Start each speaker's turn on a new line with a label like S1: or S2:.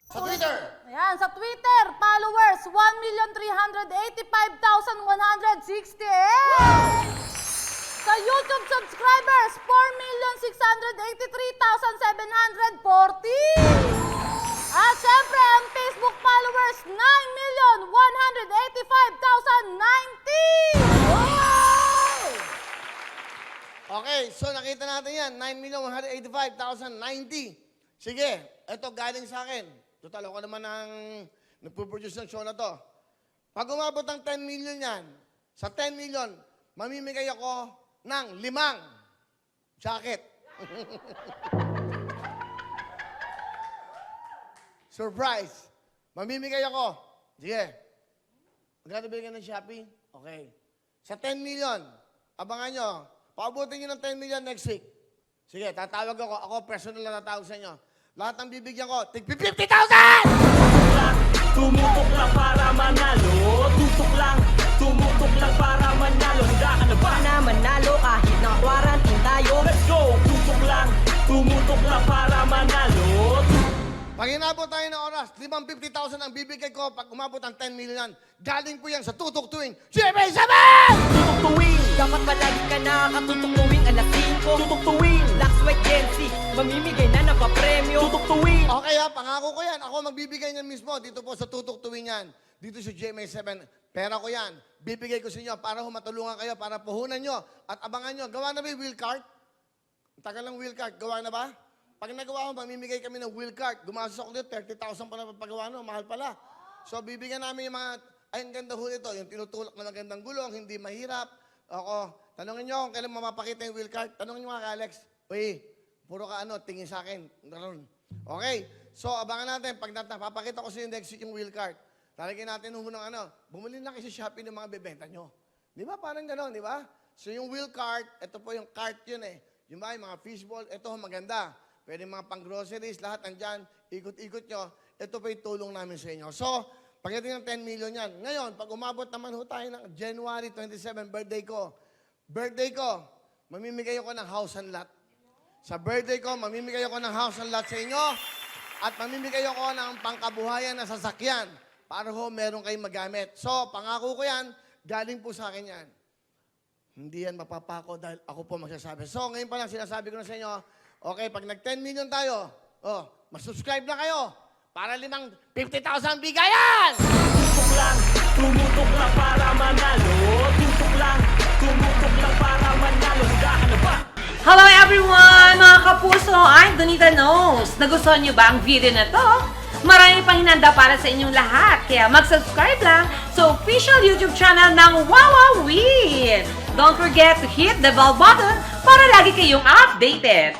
S1: Sa Twitter.
S2: Ayan, sa Twitter, followers, 1,385,168. Sa YouTube subscribers, 4,683,740. At syempre, ang Facebook followers, 9,185,090.
S1: Okay, so nakita natin yan, 9,185,090. Sige, eto galing sa akin. Total, ako naman ang nagpo-produce ng show na to. Pag umabot ng 10 million yan, sa 10 million, mamimigay ako ng 5 jacket. Surprise! Mamimigay ako. Sige. Magkano bigyan ng Shopee? Okay. Sa 10 million, abangan nyo. Paabutin nyo ng 10 million next week. Sige, tatawag ako. Ako personal na tatawag sa inyo. Lahat ng bibigyan ko, tig 50,000!
S3: Tumutok lang para manalo. Tutok lang, tumutok lang para manalo. Handa ka na ba?
S4: Na manalo kahit na quarantine tayo.
S3: Let's go! Tutok lang, tumutok lang para manalo.
S1: Pag inabot tayo ng oras, 50,000 ang bibigay ko pag umabot ang 10 million. Galing po yan sa tutok tuwing GMA7!
S3: Tutok tuwing,
S4: Dapat palagi ka nakakatutok tuwing alas 5.
S3: tutok tuwing,
S4: Black, white, Gen Z, mamimigay na ng papremyo.
S3: tutok tuwing.
S1: Okay ha, pangako ko yan. Ako magbibigay niyan mismo dito po sa tutok tuwing yan. Dito sa GMA7. Pera ko yan. Bibigay ko sa inyo para matulungan kayo, para puhunan nyo. At abangan nyo, gawa na ba yung wheel cart? Tagal ng wheel cart, gawa na ba? Pag nagawa ko, mamimigay kami ng wheel cart. Gumastos ako dito, 30,000 pa na papagawa no, mahal pala. So, bibigyan namin yung mga, ay, ang ganda ho ito, yung tinutulak na magandang gulong, hindi mahirap. Ako, tanongin nyo kung kailan mapapakita yung wheel cart. Tanongin nyo mga Alex, uy, puro ka tingin sa akin. Ganun. Okay, so abangan natin, pag napapakita ko sa inyo next week yung wheel cart, talagyan natin ng bumili lang kayo sa Shopee ng mga bebenta nyo. Di ba? Parang gano'n, di ba? So yung wheel cart, ito po yung cart yun eh. Yung ba, yung mga fishball, ito maganda. Pwede mga pang-groceries, lahat andyan, ikot-ikot nyo. Ito po yung tulong namin sa inyo. So, pagdating ng 10 million yan. Ngayon, pag umabot naman ho tayo ng January 27, birthday ko, mamimigay ako ng house and lot. Sa birthday ko, mamimigay ako ng house and lot sa inyo. At mamimigay ako ng pangkabuhayan na sasakyan para ho meron kayong magamit. So, pangako ko yan, galing po sa akin yan. Hindi yan mapapako dahil ako po magsasabi. So, ngayon pa lang sinasabi ko na sa inyo, okay, pag nag-10 million tayo, mas-subscribe na kayo para 50,000 bigayan!
S3: Tutok lang, tumutok lang para manalo. Tutok lang, tumutok lang para manalo. Handa ka na ba?
S5: Hello everyone! Mga kapuso, I'm Donita Knows. Nagustuhan niyo ba ang video na to? Marami pang hinanda para sa inyong lahat. Kaya mag-subscribe lang sa official YouTube channel ng Wowowin. Don't forget to hit the bell button para lagi kayong updated.